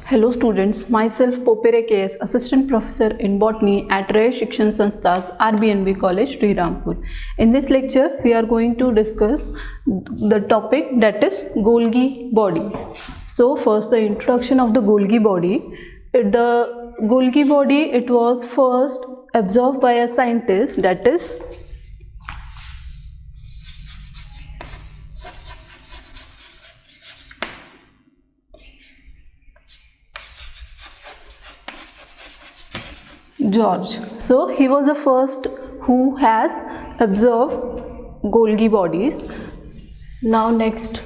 Hello students, myself Popere KS, Assistant Professor in Botany at Ray Shikshan Sanstha's RBNB College, Srirampur. In this lecture, we are going to discuss the topic that is Golgi bodies. So first the introduction of the Golgi body. The Golgi body, it was first observed by a scientist, that is George. So he was the first who has observed Golgi bodies. Now next,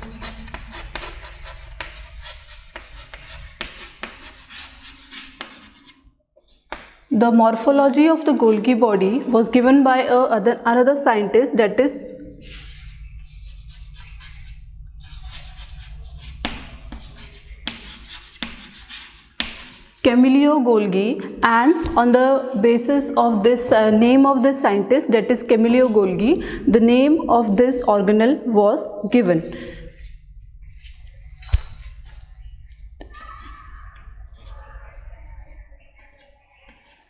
the morphology of the Golgi body was given by another scientist, that is Camillo Golgi, and on the basis of this name of the scientist, that is Camillo Golgi, the name of this organelle was given.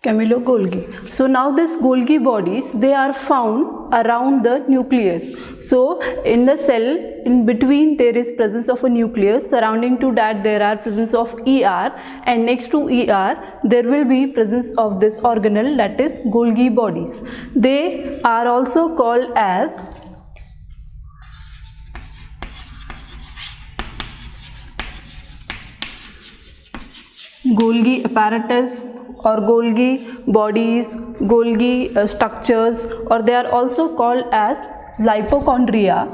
Camillo Golgi. So now these Golgi bodies, they are found around the nucleus. So in the cell, in between there is presence of a nucleus, surrounding to that there are presence of ER, and next to ER there will be presence of this organelle, that is Golgi bodies. They are also called as Golgi apparatus or Golgi bodies, Golgi structures, or they are also called as lipochondria.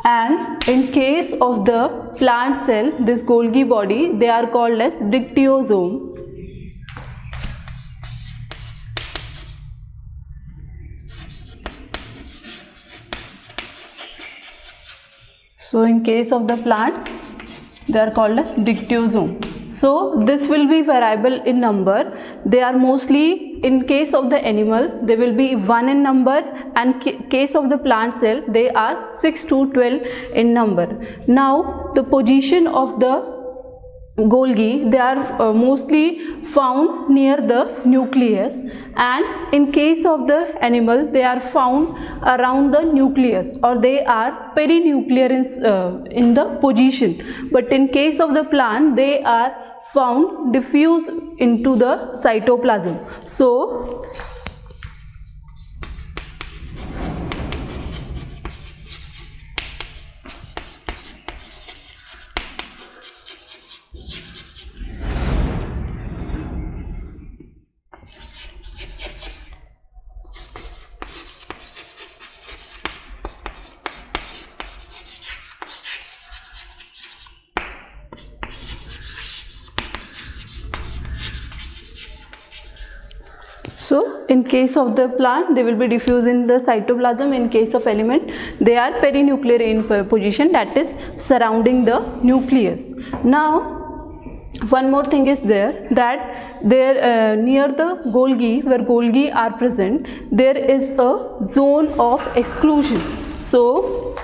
And in case of the plant cell, this Golgi body, they are called as dictyosome. So in case of the plants, they are called as dictyosome. So this will be variable in number. They are mostly, in case of the animal, they will be 1 in number, and case of the plant cell, they are 6 to 12 in number. Now the position of the Golgi, they are mostly found near the nucleus, and in case of the animal, they are found around the nucleus, or they are perinuclear in the position. But in case of the plant, they are found diffuse into the cytoplasm. So in case of the plant, they will be diffuse in the cytoplasm. In case of element, they are perinuclear in position, that is surrounding the nucleus. Now one more thing is there, that there near the Golgi, where Golgi are present, there is a zone of exclusion. So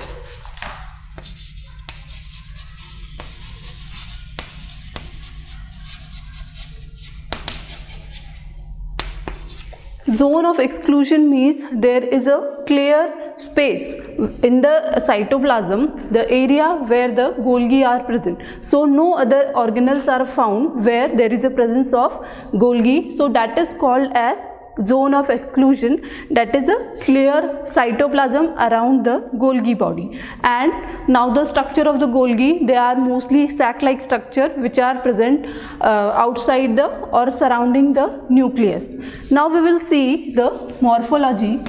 zone of exclusion means there is a clear space in the cytoplasm, the area where the Golgi are present. So no other organelles are found where there is a presence of Golgi. So that is called as zone of exclusion, that is a clear cytoplasm around the Golgi body. And now the structure of the Golgi, they are mostly sac-like structure which are present outside the or surrounding the nucleus. Now we will see the morphology.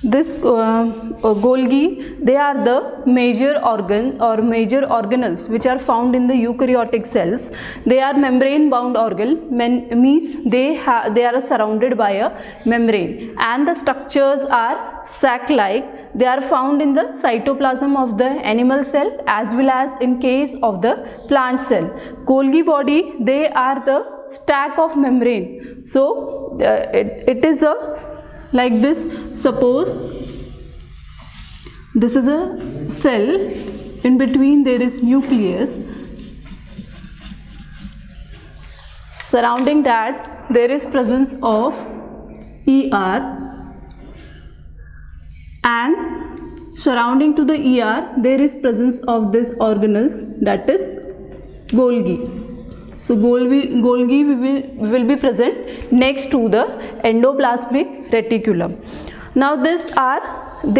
This Golgi, they are the major organ or major organelles which are found in the eukaryotic cells. They are membrane bound organelle, means they are surrounded by a membrane, and the structures are sac-like. They are found in the cytoplasm of the animal cell as well as in case of the plant cell. Golgi body, they are the stack of membrane. So it is a like this. Suppose this is a cell, in between there is nucleus, surrounding that there is presence of ER, and surrounding to the ER there is presence of this organelles, that is Golgi. So Golgi will be present next to the endoplasmic reticulum. Now they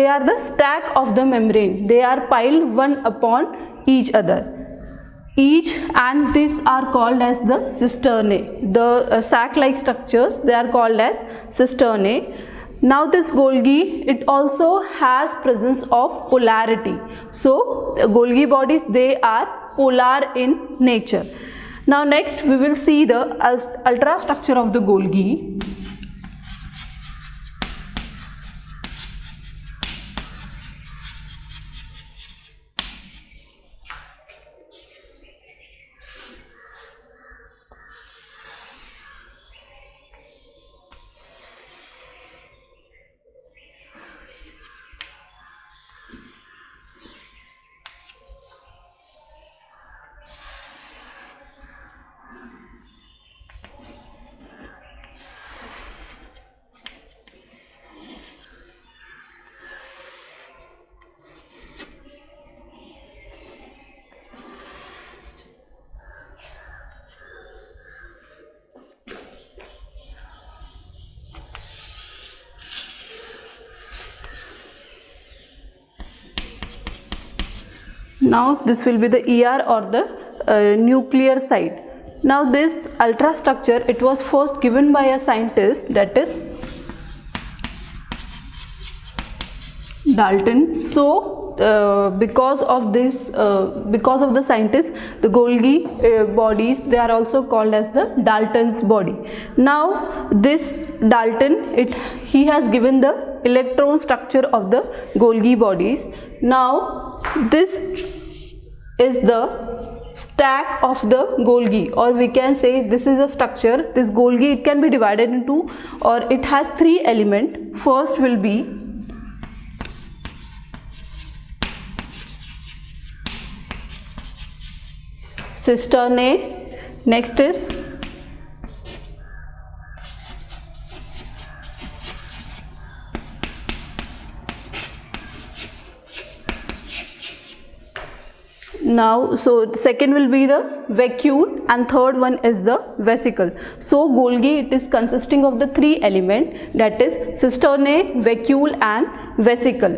are the stack of the membrane. They are piled one upon each other. And these are called as the cisternae. The sac-like structures, they are called as cisternae. Now this Golgi, it also has presence of polarity. So Golgi bodies, they are polar in nature. Now next we will see the ultrastructure of the Golgi. Now this will be the ER or the nuclear side. Now this ultrastructure, it was first given by a scientist, that is Dalton. So because of the scientist, the Golgi bodies, they are also called as the Dalton's body. Now this Dalton, he has given the electron structure of the Golgi bodies. Now this is the stack of the Golgi, or we can say this is a structure. This Golgi, it can be divided into, or it has three elements. First will be cisternae, next is so second will be the vacuole, and third one is the vesicle. So Golgi, it is consisting of the three elements, that is cisternae, vacuole and vesicle.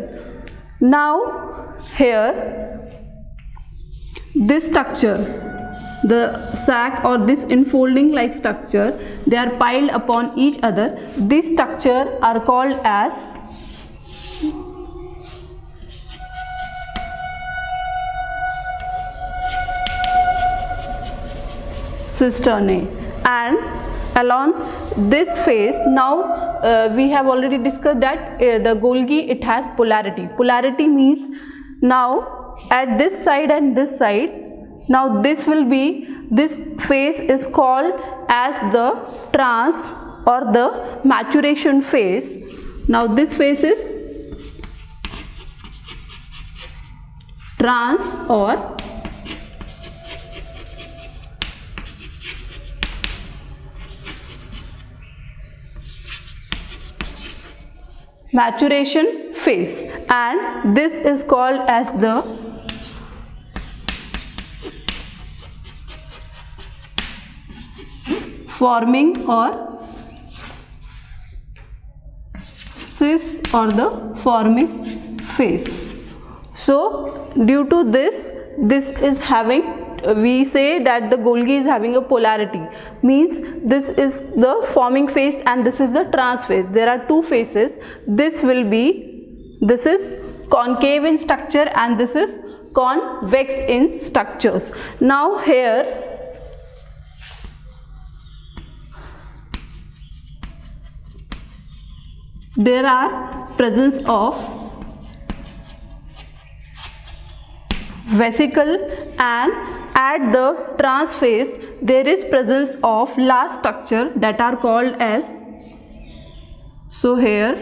Now here this structure, the sac or this enfolding like structure, they are piled upon each other. This structure are called as cisternae. And along this face, now we have already discussed that the Golgi, it has polarity. Polarity means now at this side and this side, now this phase is called as the trans or the maturation phase. Now this phase is trans or maturation phase, and this is called as the forming or cis or the forming phase. So due to this is having, we say that the Golgi is having a polarity, means this is the forming phase and this is the trans phase. There are two phases. This is concave in structure and this is convex in structures. Now here there are presence of vesicle and at the trans phase there is presence of large structure that are called as, so here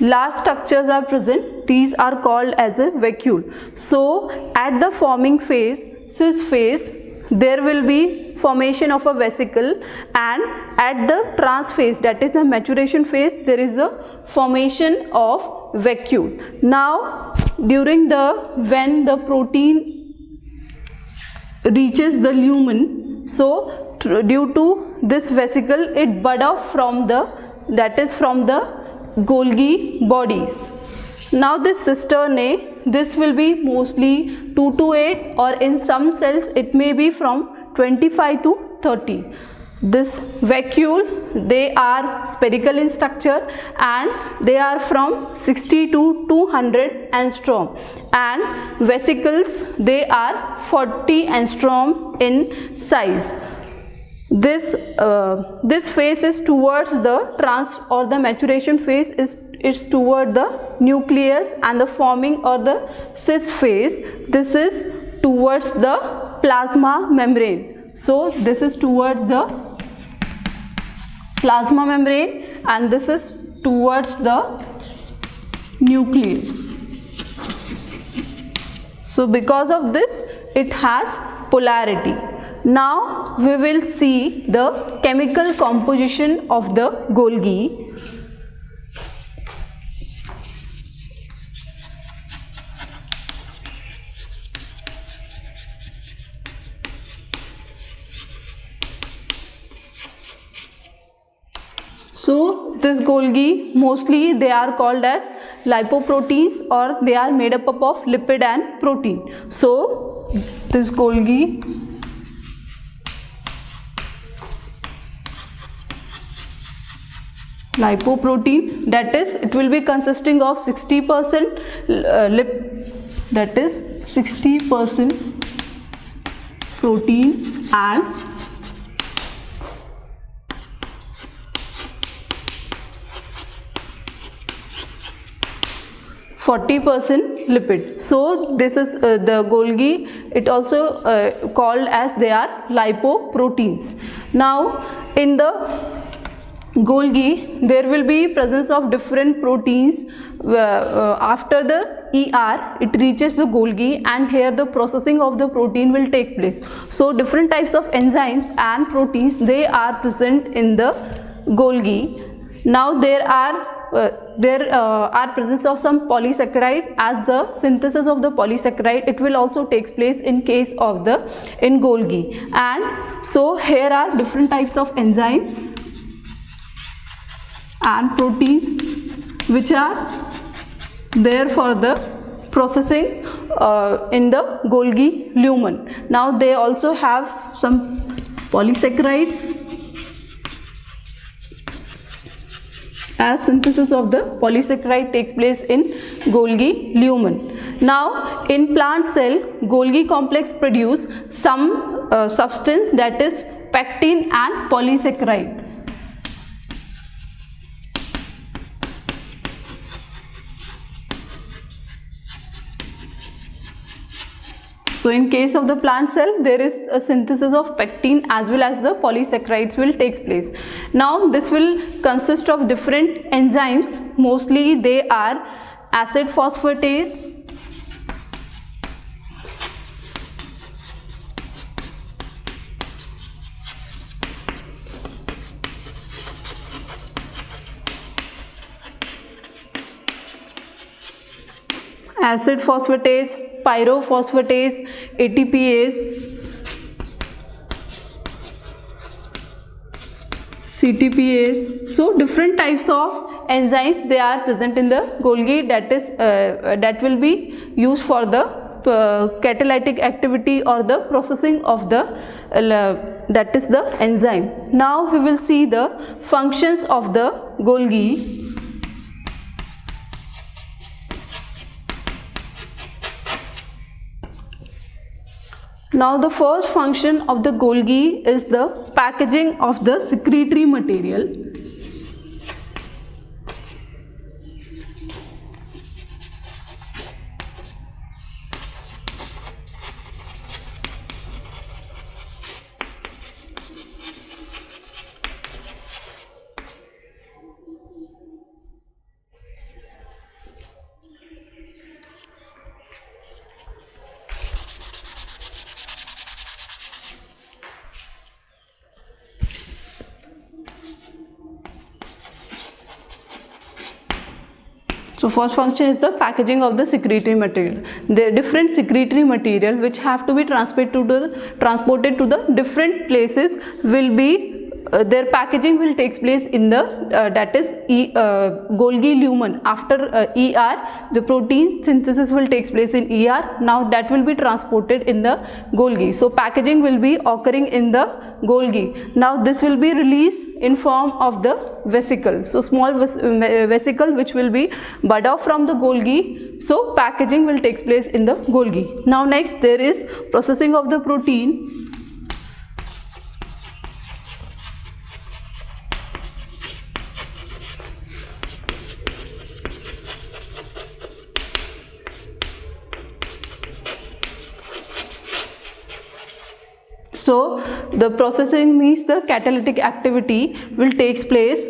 large structures are present, these are called as a vacuole. So at the forming phase, cis phase, there will be formation of a vesicle, and at the trans phase, that is the maturation phase, there is a formation of vacuole. Now during when the protein reaches the lumen, so due to this vesicle it bud off from the Golgi bodies. Now this cistern A, this will be mostly 2 to 8, or in some cells it may be from 25 to 30. This vacuole, they are spherical in structure and they are from 60 to 200 angstrom, and vesicles, they are 40 angstrom in size. This phase is towards the trans or the maturation phase is toward the nucleus, and the forming or the cis phase, this is towards the plasma membrane. So this is towards the plasma membrane and this is towards the nucleus. So because of this it has polarity. Now we will see the chemical composition of the Golgi. So this Golgi, mostly they are called as lipoproteins, or they are made up of lipid and protein. So this Golgi lipoprotein, that is, it will be consisting of 60% that is 60% protein and 40% lipid. So this is the Golgi, it also called as they are lipoproteins. Now in the Golgi, there will be presence of different proteins. After the ER, it reaches the Golgi, and here the processing of the protein will take place. So different types of enzymes and proteins, they are present in the Golgi. Now there are presence of some polysaccharide. As the synthesis of the polysaccharide, it will also take place in case of the Golgi. And so here are different types of enzymes and proteins which are there for the processing in the Golgi lumen. Now they also have some polysaccharides, as synthesis of the polysaccharide takes place in Golgi lumen. Now in plant cell, Golgi complex produce some substance, that is pectin and polysaccharide. So in case of the plant cell, there is a synthesis of pectin as well as the polysaccharides will take place. Now this will consist of different enzymes, mostly they are acid phosphatase, pyrophosphatase, ATPase, CTPase. So different types of enzymes, they are present in the Golgi, that will be used for the catalytic activity or the processing of the that is the enzyme. Now we will see the functions of the Golgi. Now the first function of the Golgi is the packaging of the secretory material. So first function is the packaging of the secretory material. The different secretory material which have to be transported to the different places will be their packaging will takes place in the that is Golgi lumen. After ER, the protein synthesis will takes place in ER. Now that will be transported in the Golgi. So packaging will be occurring in the Golgi. Now this will be released in form of the vesicle. So small vesicle which will be bud off from the Golgi. So packaging will takes place in the Golgi. Now next there is processing of the protein. So the processing means the catalytic activity will takes place.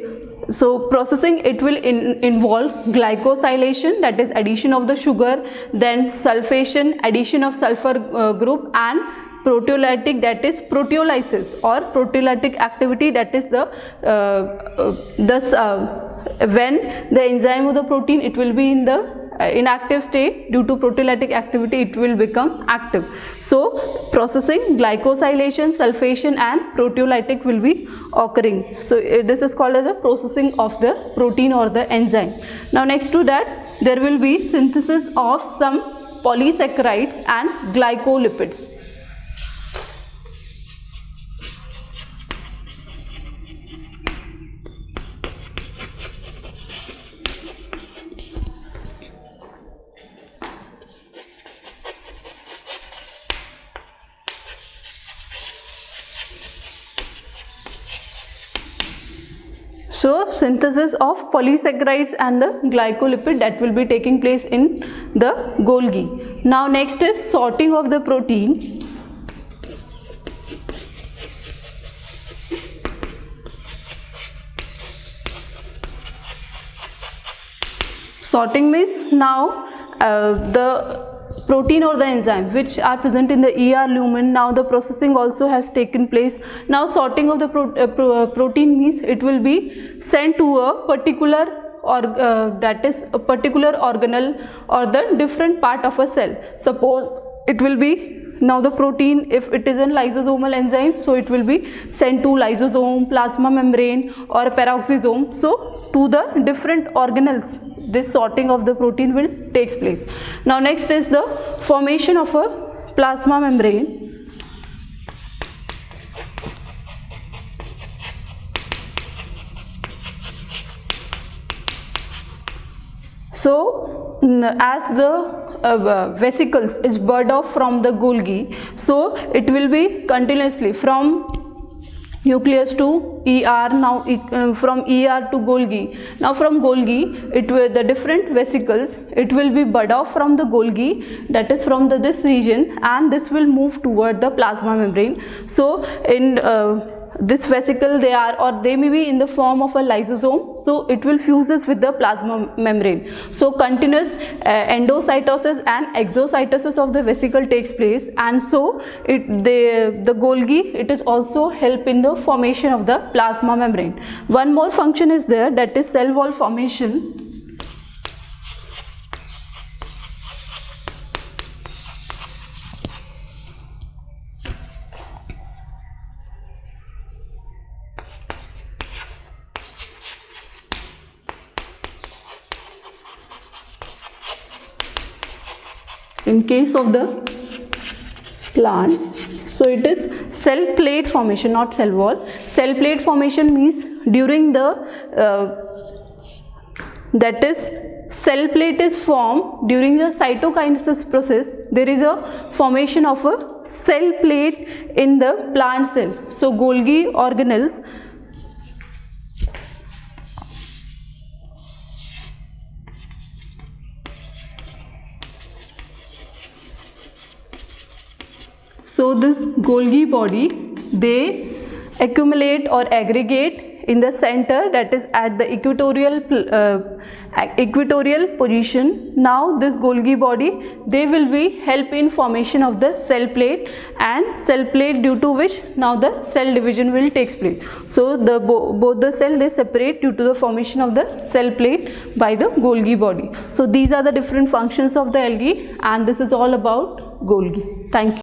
So processing, it will involve glycosylation, that is addition of the sugar, then sulfation, addition of sulfur group, and proteolytic, that is proteolysis or proteolytic activity, that is the when the enzyme of the protein, it will be in the inactive state. Due to proteolytic activity, it will become active. So processing, glycosylation, sulfation and proteolytic will be occurring. So this is called as the processing of the protein or the enzyme. Now next to that, there will be synthesis of some polysaccharides and glycolipids. So synthesis of polysaccharides and the glycolipid, that will be taking place in the Golgi. Now next is sorting of the protein. Sorting means now the protein or the enzyme which are present in the ER lumen, now the processing also has taken place. Now sorting of the protein means it will be sent to a particular or that is a particular organelle or the different part of a cell. Suppose it will be, now the protein, if it is a lysosomal enzyme, so it will be sent to lysosome, plasma membrane or peroxisome. So to the different organelles, this sorting of the protein will takes place. Now next is the formation of a plasma membrane. So as the vesicles is bud off from the Golgi, so it will be continuously from nucleus to ER, now from ER to Golgi. Now from Golgi, it will, the different vesicles, it will be bud off from the Golgi, that is from this region, and this will move toward the plasma membrane. So in this vesicle, they may be in the form of a lysosome, so it will fuses with the plasma membrane. So continuous endocytosis and exocytosis of the vesicle takes place, and so the Golgi, it is also help in the formation of the plasma membrane. One more function is there, that is cell wall formation. In case of the plant, so it is cell plate formation, not cell wall. Cell plate formation means during the that is cell plate is formed during the cytokinesis process. There is a formation of a cell plate in the plant cell. So Golgi organelles, so this Golgi body, they accumulate or aggregate in the center, that is at the equatorial position. Now this Golgi body, they will be help in formation of the cell plate, and cell plate due to which now the cell division will takes place. So the both the cell, they separate due to the formation of the cell plate by the Golgi body. So these are the different functions of the algae, and this is all about Golgi. Thank you.